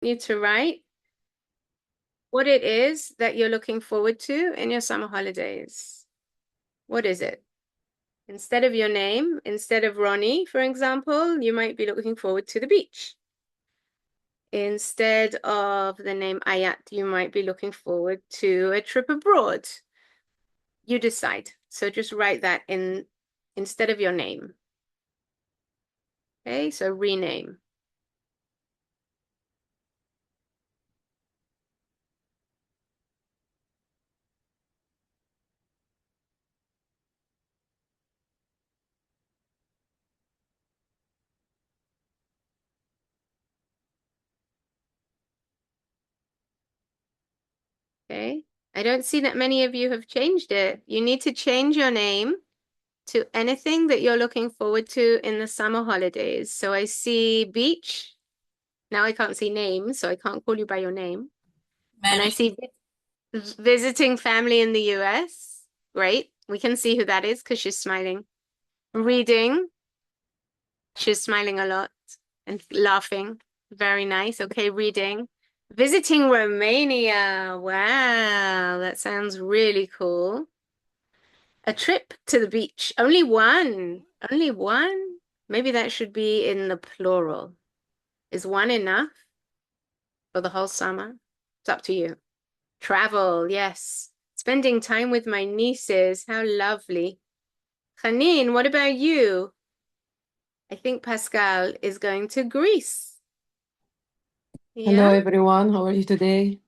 you to write what it is that you're looking forward to in your summer holidays. What is it? Instead of your name, instead of Ronnie, for example, you might be looking forward to the beach. Instead of the name Ayat, you might be looking forward to a trip abroad. You decide. So just write that in instead of your name. Okay, so rename. Okay, I don't see that many of you have changed it. You need to change your name to anything that you're looking forward to in the summer holidays. So I see beach. Now I can't see names, so I can't call you by your name. And I see visiting family in the US. Great. We can see who that is because she's smiling. Reading. She's smiling a lot and laughing. Very nice. Okay, reading. Visiting Romania. Wow, that sounds really cool. A trip to the beach. Only one. Only one. Maybe that should be in the plural. Is one enough for the whole summer? It's up to you. Travel, yes. Spending time with my nieces. How lovely. Janine, what about you? I think Pascal is going to Greece. Hello Yeah? everyone, how are you today?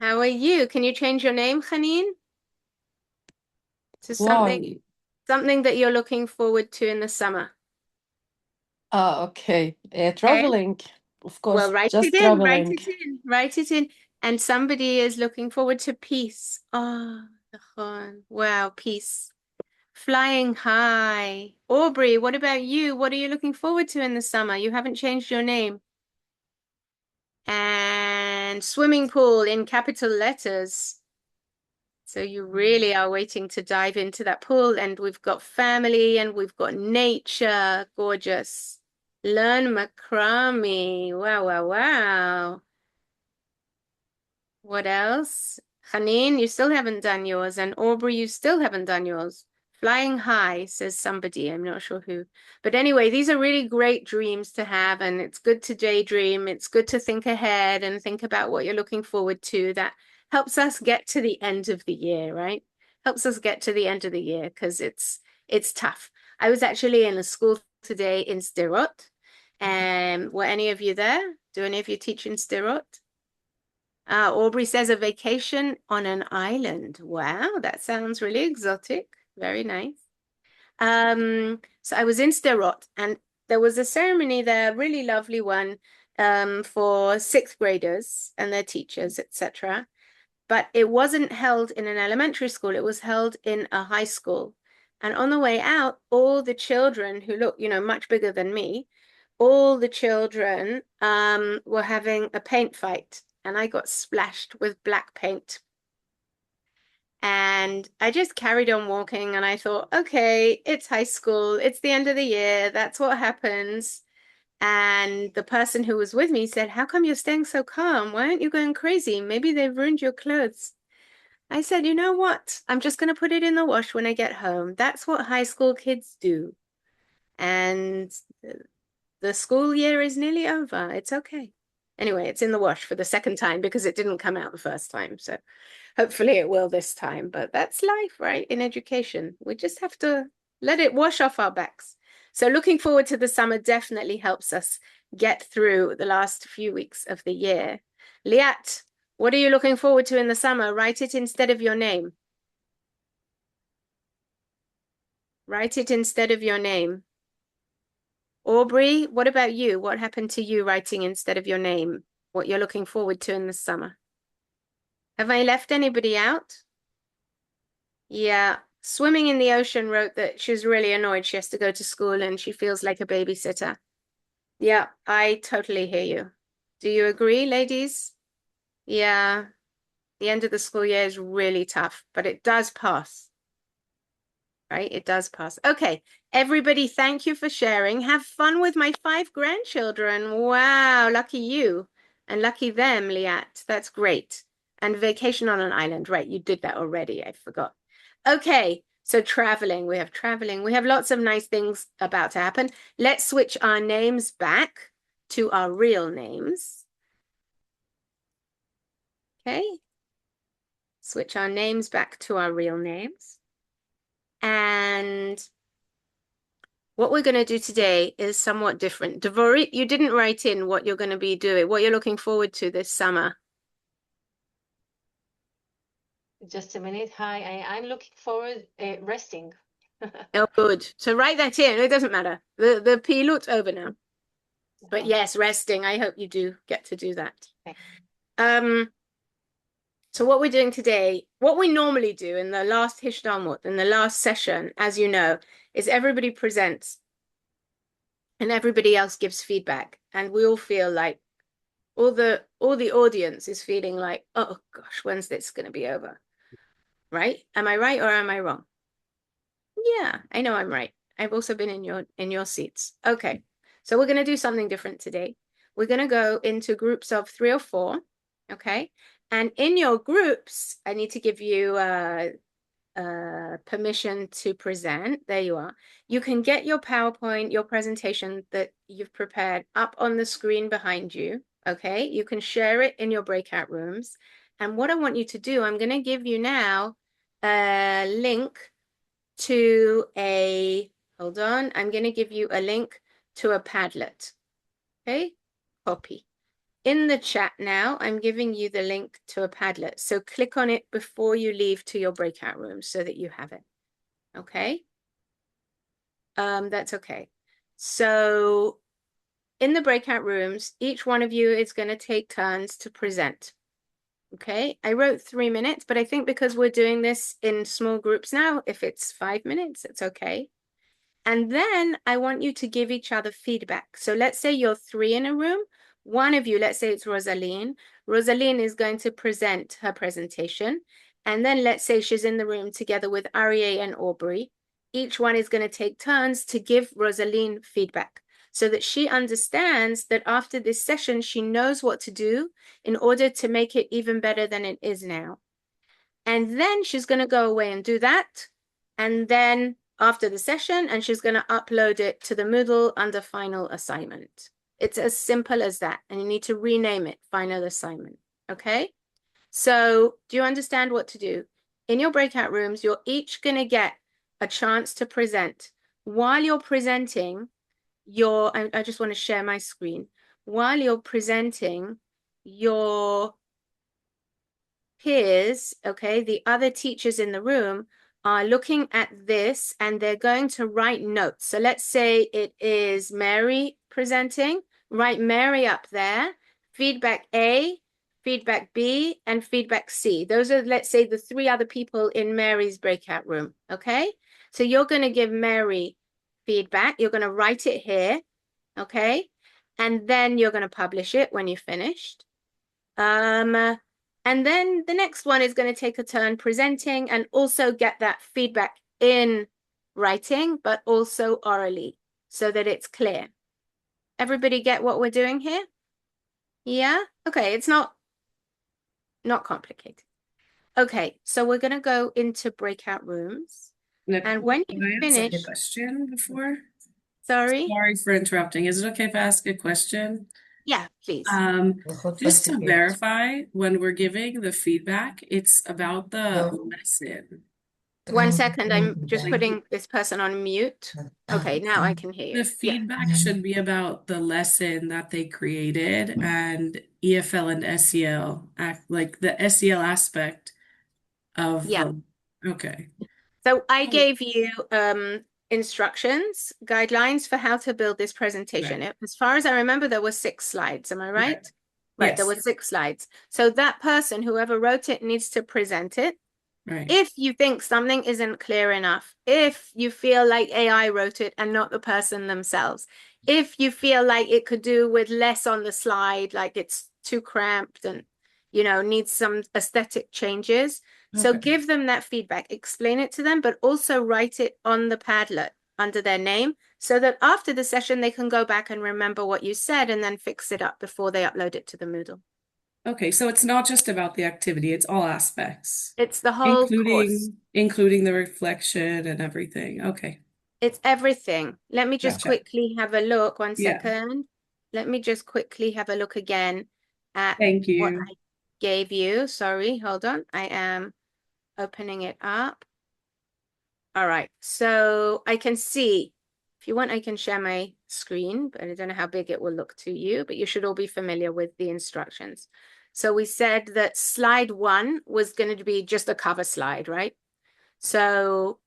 How are you? Can you change your name, Janine, to Why? something that you're looking forward to in the summer? Okay. Okay. Traveling, of Well, course, write it just in, write traveling. it in, write it in. And somebody is looking forward to peace. Oh, נכון. Wow, peace. Flying high. Aubrey, what about you? What are you looking forward to in the summer? You haven't changed your name. And swimming pool in capital letters. So you really are waiting to dive into that pool, and we've got family and we've got nature. Gorgeous. Learn macrame. Wow, wow, wow. What else? Janine, you still haven't done yours, and Aubrey, you still haven't done yours. Flying high, says somebody. I'm not sure who. But anyway, these are really great dreams to have, and it's good to daydream. It's good to think ahead and think about what you're looking forward to. That helps us get to the end of the year, right? Helps us get to the end of the year because it's tough. I was actually in a school today in Sderot. And were any of you there? Do any of you teach in Sderot? Aubrey says a vacation on an island. Wow, that sounds really exotic. Very nice. So I was in Sderot and there was a ceremony there, really lovely one, for sixth graders and their teachers, etc. But it wasn't held in an elementary school, it was held in a high school. And on the way out, all the children who look, much bigger than me, all the children were having a paint fight, and I got splashed with black paint. And I just carried on walking, and I thought, okay, it's high school, it's the end of the year, that's what happens. And the person who was with me said, how come you're staying so calm? Why aren't you going crazy? Maybe they've ruined your clothes. I said, you know what? I'm just going to put it in the wash when I get home. That's what high school kids do. And the school year is nearly over. It's okay. Anyway, it's in the wash for the second time because it didn't come out the first time. So hopefully it will this time. But that's life, right? In education, we just have to let it wash off our backs. So looking forward to the summer definitely helps us get through the last few weeks of the year. Liat, what are you looking forward to in the summer? Write it instead of your name. Write it instead of your name. Aubrey, what about you? What happened to you writing instead of your name? What you're looking forward to in the summer? Have I left anybody out? Yeah. Swimming in the Ocean wrote that she's really annoyed she has to go to school and she feels like a babysitter. Yeah, I totally hear you. Do you agree, ladies? Yeah, the end of the school year is really tough, but it does pass, right? It does pass. Okay, everybody, thank you for sharing. Have fun with my 5 grandchildren. Wow, lucky you. And lucky them, Liat. That's great. And vacation on an island. Right, you did that already. I forgot. Okay, so traveling. We have traveling. We have lots of nice things about to happen. Let's switch our names back to our real names. Okay. Switch our names back to our real names. And what we're going to do today is somewhat different. Devorit, you didn't write in what you're going to be doing, what you're looking forward to this summer. Just a minute. Hi, I'm looking forward resting. Oh, good. So write that in. It doesn't matter. The pilot's over now. But yes, resting. I hope you do get to do that. Okay. So what we're doing today, what we normally do in the last Hishdamut, in the last session, as you know, is everybody presents and everybody else gives feedback. And we all feel like all the audience is feeling like, oh gosh, when's this going to be over? Right? Am I right or am I wrong? Yeah, I know I'm right. I've also been in your seats. Okay. So we're going to do something different today. We're going to go into groups of 3 or 4. Okay. And in your groups, I need to give you permission to present. There you are. You can get your PowerPoint, your presentation that you've prepared up on the screen behind you. Okay. You can share it in your breakout rooms. And what I want you to do, I'm going to give you now a link to hold on, I'm going to give you a link to a Padlet. Okay. Copy. In the chat now, I'm giving you the link to a Padlet. So click on it before you leave to your breakout room so that you have it. Okay. That's okay. So in the breakout rooms, each one of you is going to take turns to present. Okay. I wrote 3 minutes, but I think because we're doing this in small groups now, if it's 5 minutes, it's okay. And then I want you to give each other feedback. So let's say you're 3 in a room. One of you, let's say it's Rosaline. Rosaline is going to present her presentation. And then let's say she's in the room together with Aryeh and Aubrey. Each one is going to take turns to give Rosaline feedback so that she understands that after this session, she knows what to do in order to make it even better than it is now. And then she's going to go away and do that. And then after the session, and she's going to upload it to the Moodle under final assignment. It's as simple as that. And you need to rename it final assignment. Okay. So do you understand what to do? In your breakout rooms, you're each going to get a chance to present. While you're presenting, I just want to share my screen. While you're presenting, your peers, okay, the other teachers in the room are looking at this and they're going to write notes. So let's say it is Mary presenting, write Mary up there, feedback A, feedback B, and feedback C. Those are, let's say, the 3 other people in Mary's breakout room, okay? So you're going to give Mary feedback. You're going to write it here, okay? And then you're going to publish it when you're finished. And then the next one is going to take a turn presenting and also get that feedback in writing, but also orally so that it's clear. Everybody get what we're doing here? Yeah? Okay, it's not complicated. Okay, so we're going to go into breakout rooms. Nicole, And when can you I ask a finish, question before? sorry? Sorry for interrupting. Is it okay if I ask a question? Yeah, please. Just to verify, when we're giving the feedback, it's about the lesson. 1 second, I'm just Thank you. putting this person on mute. Okay, now I can hear you. The feedback should be about the lesson that they created and EFL and SEL, like the SEL aspect of Yeah. okay. So I gave you instructions, guidelines for how to build this presentation. Right. As far as I remember, there were 6 slides. Am I right? Right, there Yes. were 6 slides. So that person, whoever wrote it, needs to present it. Right. If you think something isn't clear enough, if you feel like AI wrote it and not the person themselves, if you feel like it could do with less on the slide, like it's too cramped and, you know, needs some aesthetic changes. So Okay. give them that feedback, explain it to them, but also write it on the Padlet. under their name so that after the session, they can go back and remember what you said and then fix it up before they upload it to the Moodle. Okay, so it's not just about the activity, it's all aspects, It's the whole course. including the reflection and everything. Okay. It's everything. Let me just Gotcha. quickly have a look. One Yeah. second. Let me just quickly have a look again at Thank what you. I gave you. Sorry, hold on. I am opening it up. All right, so I can see, if you want, I can share my screen, but I don't know how big it will look to you, but you should all be familiar with the instructions. So we said that slide 1 was going to be just a cover slide, right? So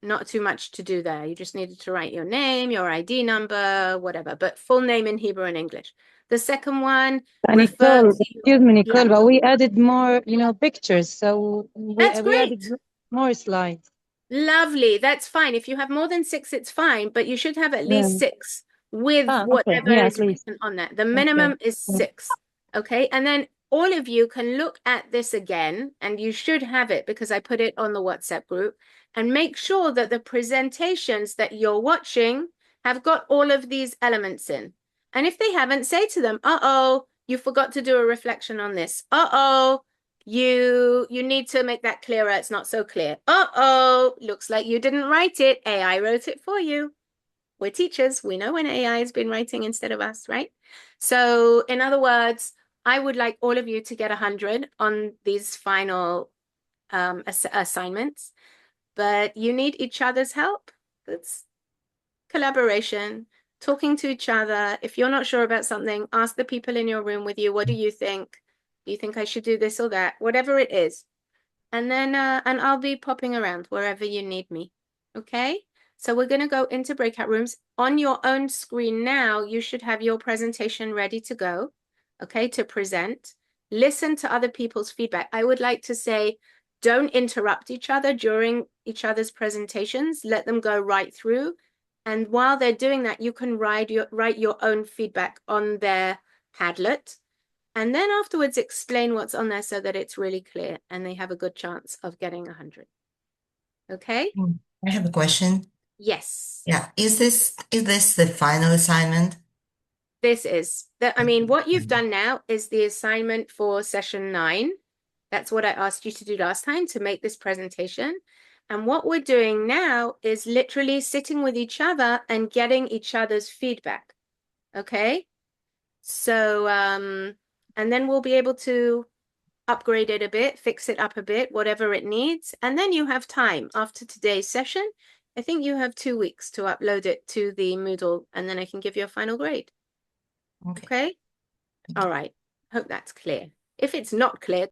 not too much to do there. You just needed to write your name, your ID number, whatever, but full name in Hebrew and English. The second one, refer Nicole, to excuse me, Nicole, yeah. but we added more, pictures. So That's we added great. more slides. Lovely. That's fine. If you have more than 6, it's fine, but you should have at least 6 with Okay. whatever Yeah, is at least. written on that. The minimum is 6. Okay. And then all of you can look at this again, and you should have it because I put it on the WhatsApp group, and make sure that the presentations that you're watching have got all of these elements in. And if they haven't, say to them, uh-oh, you forgot to do a reflection on this. Uh-oh. You need to make that clearer. It's not so clear. Uh-oh, looks like you didn't write it. AI wrote it for you. We're teachers. We know when AI has been writing instead of us, right? So in other words, I would like all of you to get 100 on these final assignments, but you need each other's help. That's collaboration, talking to each other. If you're not sure about something, ask the people in your room with you, what do you think? Do you think I should do this or that? Whatever it is. And then, and I'll be popping around wherever you need me. Okay? So we're going to go into breakout rooms. On your own screen now, you should have your presentation ready to go. Okay, to present. Listen to other people's feedback. I would like to say, don't interrupt each other during each other's presentations. Let them go right through. And while they're doing that, you can write your own feedback on their Padlet. And then afterwards explain what's on there so that it's really clear and they have a good chance of getting 100. Okay? I have a question. Yes. Yeah, is this the final assignment? This is. I mean, what you've done now is the assignment for session 9. That's what I asked you to do last time, to make this presentation. And what we're doing now is literally sitting with each other and getting each other's feedback. Okay? So, and then we'll be able to upgrade it a bit, fix it up a bit, whatever it needs. And then you have time after today's session. I think you have 2 weeks to upload it to the Moodle, and then I can give you a final grade. Okay. Okay? All right. Hope that's clear. If it's not clear,